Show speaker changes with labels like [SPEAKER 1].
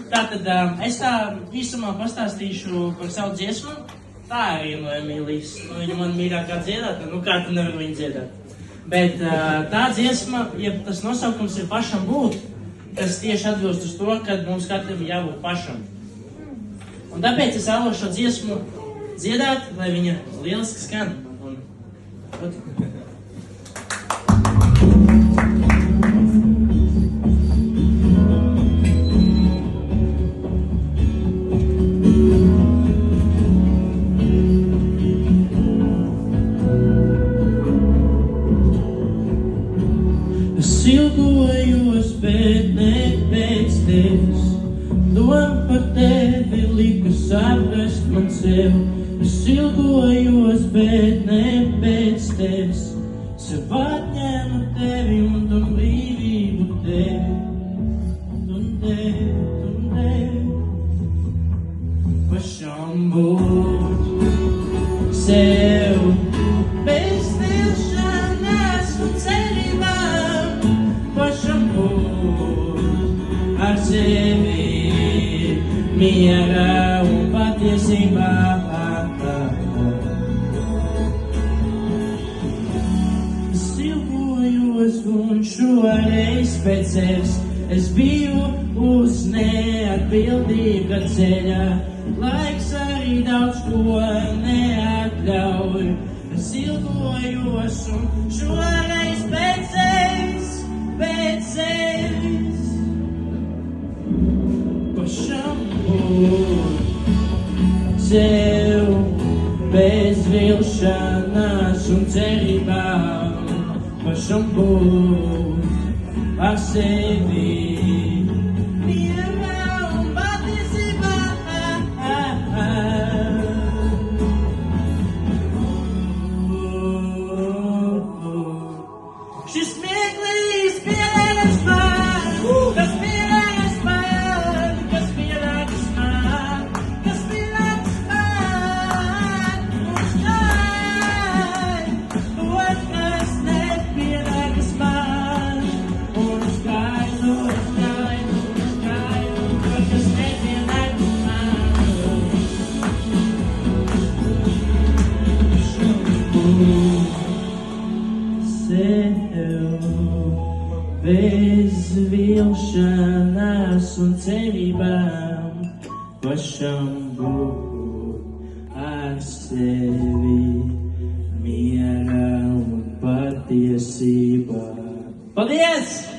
[SPEAKER 1] Tātad es tā īsumā pastāstīšu par savu dziesmu. Tā arī no Emīlijas. Viņa man mīļākā dziedātāja, kā tu nevar viņu dziedāt. Bet tā dziesma, ja tas nosaukums ir pašam būt, tas tieši atbilst uz to, ka mums katram jābūt pašam. Un tāpēc es vēlos šo dziesmu dziedāt, lai viņa lieliski skan. Es ilgojos, bet ne pēc tevis. Doma par tevi liku saprast man sev. Es ilgojos, bet ne pēc tevis. Sev atņēmu tevi un tu brīvību tevi. Un tevi. Pašam būt sev bez vilšanās un cerībām. Pašam būt ar sevi mierā un patiesībā. Es ilgojos un šoreiz pēc sevis. Es biju uz neatbildīga ceļa. Laiks arī daudz ko neatļauj. Es ilgojos un šoreiz pēc sevis. Pašam būt sev bez vilšanās un cerībām. Pašam būt ar sevi mierā un patiesībā. Šis smieklīgs pienāks man, kas pienāks man, kas pienāks man, kas pienāks man, un skai, otrs nepienāks man, un skai, otrs nepienāks man. Sev bez vilšanās un cerībām. Pašam būt ar sevi mierā un patiesībā. Paldies!